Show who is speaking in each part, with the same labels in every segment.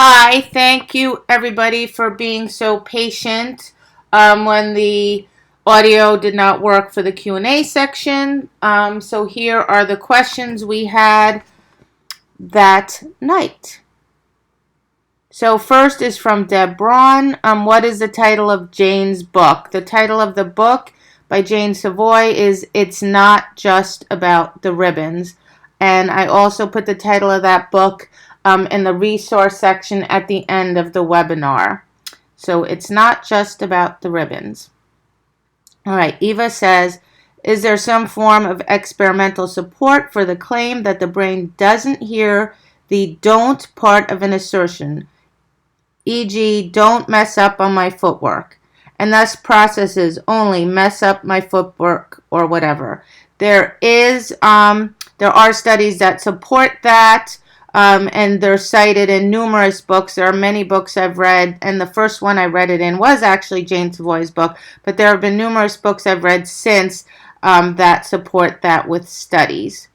Speaker 1: Hi, thank you everybody for being so patient when the audio did not work for the Q&A section. So here are the questions we had that night. So first is from Deb Braun. What is the title of Jane's book? The title of the book by Jane Savoy is It's Not Just About the Ribbons. And I also put the title of that book in the resource section at the end of the webinar. So it's not just about the ribbons. All right, Eva says, is there some form of experimental support for the claim that the brain doesn't hear the don't part of an assertion, e.g., don't mess up on my footwork, and thus processes only mess up my footwork or whatever? There are studies that support that, and they're cited in numerous books. There are many books I've read, and the first one I read it in was actually Jane Savoy's book, but there have been numerous books I've read since that support that with studies.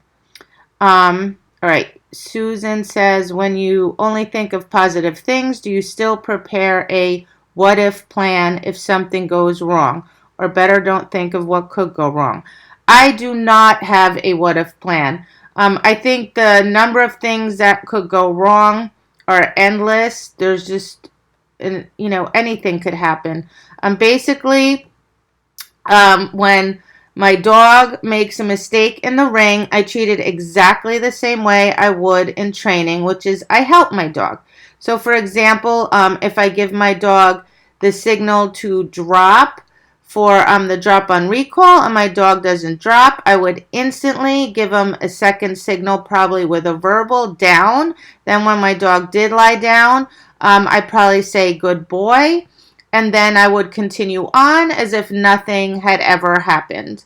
Speaker 1: All right. Susan says, when you only think of positive things, do you still prepare a what if plan if something goes wrong? Or better, don't think of what could go wrong. I do not have a what if plan. I think the number of things that could go wrong are endless. There's just, anything could happen. Basically, when my dog makes a mistake in the ring, I treat it exactly the same way I would in training, which is I help my dog. So, for example, if I give my dog the signal to drop for the drop on recall and my dog doesn't drop, I would instantly give him a second signal, probably with a verbal down. Then when my dog did lie down, I'd probably say good boy. And then I would continue on as if nothing had ever happened,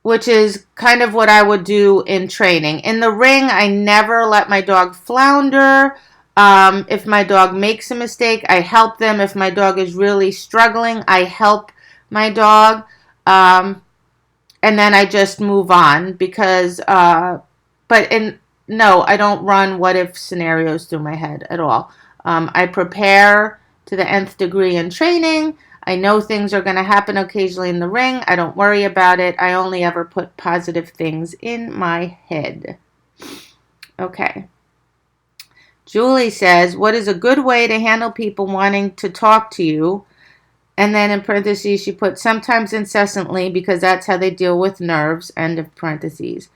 Speaker 1: which is kind of what I would do in training. In the ring, I never let my dog flounder. If my dog makes a mistake, I help them. If my dog is really struggling, I help my dog. And then I just move on because, no, I don't run what if scenarios through my head at all. I prepare to the nth degree in training. I know things are going to happen occasionally in the ring. I don't worry about it. I only ever put positive things in my head. Okay. Julie says, what is a good way to handle people wanting to talk to you? And then in parentheses, she put sometimes incessantly because that's how they deal with nerves, end of parentheses.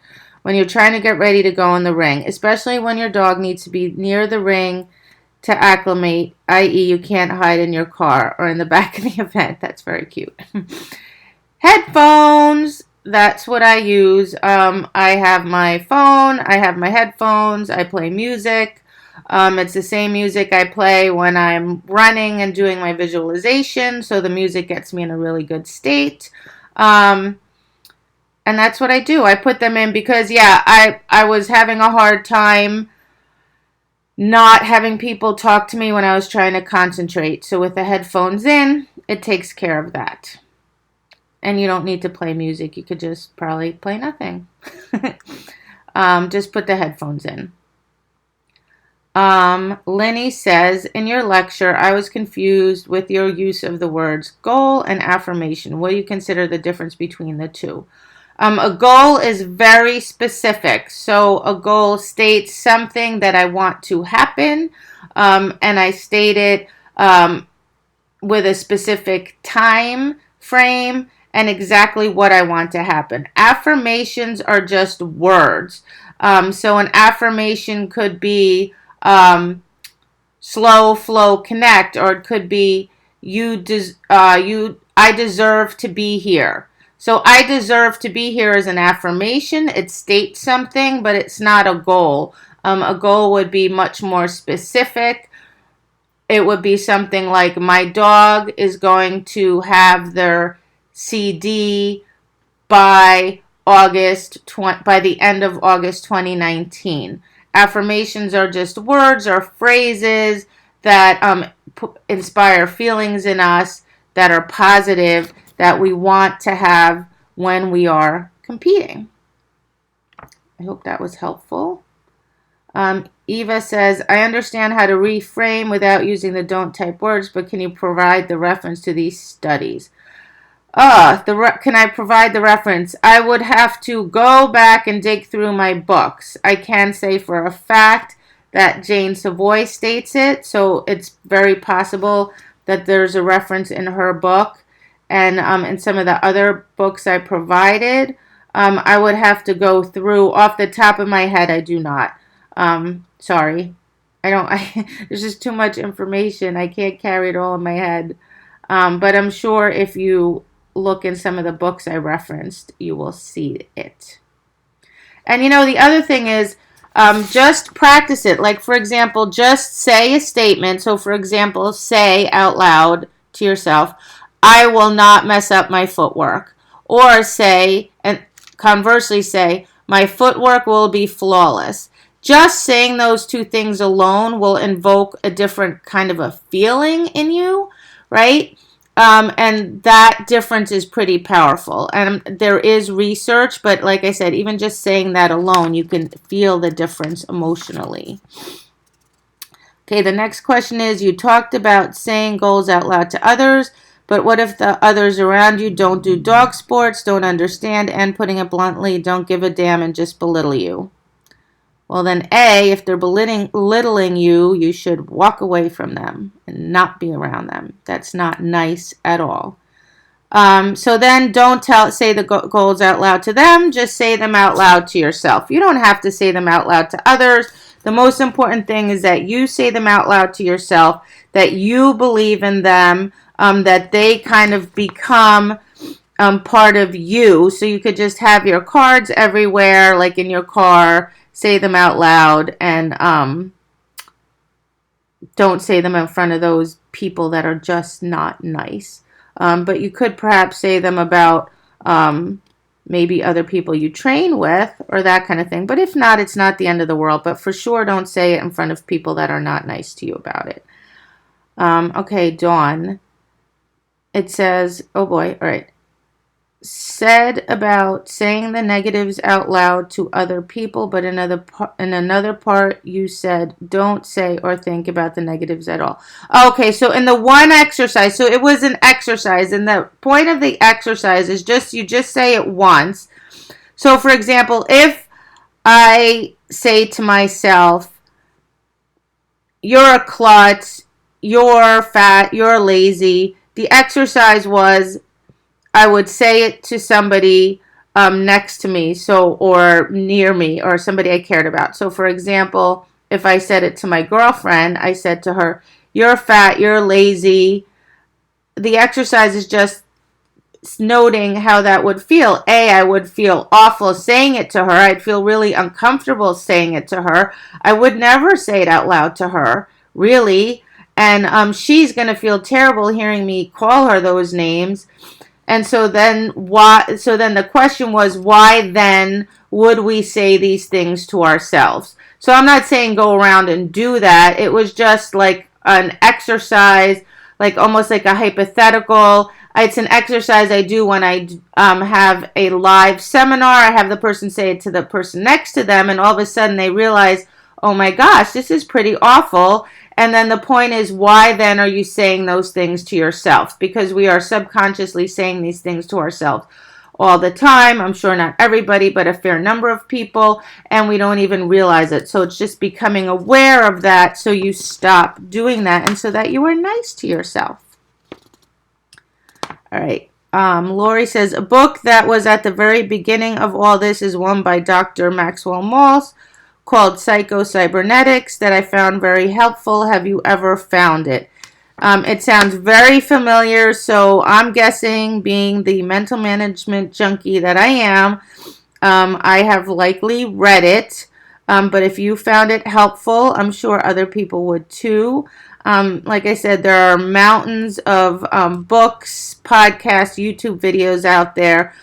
Speaker 1: When you're trying to get ready to go in the ring, especially when your dog needs to be near the ring to acclimate, i.e. you can't hide in your car or in the back of the event. That's very cute. Headphones, that's what I use. I have my phone, I have my headphones, I play music. It's the same music I play when I'm running and doing my visualization, so the music gets me in a really good state. And that's what I do. I put them in because, I was having a hard time not having people talk to me when I was trying to concentrate. So with the headphones in, it takes care of that. And you don't need to play music. You could just probably play nothing. Just put the headphones in. Lenny says, in your lecture, I was confused with your use of the words goal and affirmation. What do you consider the difference between the two? A goal is very specific. So a goal states something that I want to happen, and I state it with a specific time frame and exactly what I want to happen. Affirmations are just words. So an affirmation could be slow, flow, connect, or it could be I deserve to be here. So I deserve to be here is an affirmation. It states something, but it's not a goal. A goal would be much more specific. It would be something like my dog is going to have their CD by the end of August 2019. Affirmations are just words or phrases that inspire feelings in us that are positive, that we want to have when we are competing. I hope that was helpful. Eva says, I understand how to reframe without using the don't type words, but can you provide the reference to these studies? Can I provide the reference? I would have to go back and dig through my books. I can say for a fact that Jane Savoy states it, so it's very possible that there's a reference in her book. And in some of the other books I provided, I would have to go through. Off the top of my head, I do not. Sorry. There's just too much information. I can't carry it all in my head. But I'm sure if you look in some of the books I referenced, you will see it. And the other thing is, just practice it. Like, for example, just say a statement. So, for example, say out loud to yourself, I will not mess up my footwork. Or say, and conversely say, my footwork will be flawless. Just saying those two things alone will invoke a different kind of a feeling in you, right? And that difference is pretty powerful. And there is research, but like I said, even just saying that alone, you can feel the difference emotionally. Okay, the next question is, you talked about saying goals out loud to others, but what if the others around you don't do dog sports, don't understand, and putting it bluntly, don't give a damn and just belittle you? Well, then A, if they're belittling you, you should walk away from them and not be around them. That's not nice at all. So then don't say the goals out loud to them. Just say them out loud to yourself. You don't have to say them out loud to others. The most important thing is that you say them out loud to yourself, that you believe in them, that they kind of become part of you. So you could just have your cards everywhere, like in your car. Say them out loud, and don't say them in front of those people that are just not nice. But you could perhaps say them about maybe other people you train with or that kind of thing. But if not, it's not the end of the world. But for sure, don't say it in front of people that are not nice to you about it. Okay, Dawn. It says, oh boy, all right. Said about saying the negatives out loud to other people, but in another part you said don't say or think about the negatives at all. Okay, so in the one exercise, so it was an exercise, and the point of the exercise is you just say it once. So for example, if I say to myself, you're a klutz, you're fat, you're lazy, the exercise was I would say it to somebody next to me, or near me, or somebody I cared about. So, for example, if I said it to my girlfriend, I said to her, you're fat, you're lazy. The exercise is just noting how that would feel. I would feel awful saying it to her. I'd feel really uncomfortable saying it to her. I would never say it out loud to her, really. And she's going to feel terrible hearing me call her those names. And so then the question was, why then would we say these things to ourselves? So I'm not saying go around and do that. It was just like an exercise, like almost like a hypothetical. It's an exercise I do when I have a live seminar. I have the person say it to the person next to them, and all of a sudden they realize, oh my gosh, this is pretty awful. And then the point is, why then are you saying those things to yourself? Because we are subconsciously saying these things to ourselves all the time. I'm sure not everybody, but a fair number of people, and we don't even realize it. So it's just becoming aware of that so you stop doing that and so that you are nice to yourself. All right. Lori says, a book that was at the very beginning of all this is one by Dr. Maxwell Maltz, called Psycho-Cybernetics, that I found very helpful. Have you ever found it? It sounds very familiar, so I'm guessing, being the mental management junkie that I am, I have likely read it. But if you found it helpful, I'm sure other people would too. Like I said, there are mountains of books, podcasts, YouTube videos out there.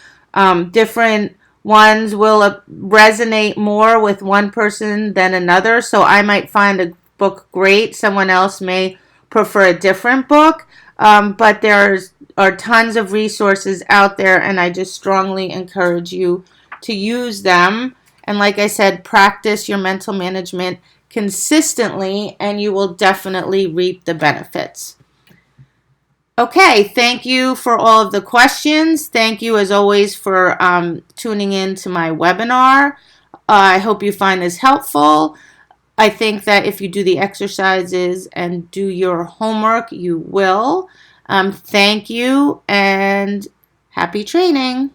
Speaker 1: Different ones will resonate more with one person than another. So I might find a book great. Someone else may prefer a different book. But there are tons of resources out there, and I just strongly encourage you to use them And like I said, practice your mental management consistently and you will definitely reap the benefits. Okay, thank you for all of the questions. Thank you as always for tuning in to my webinar. I hope you find this helpful. I think that if you do the exercises and do your homework, you will. Thank you and happy training.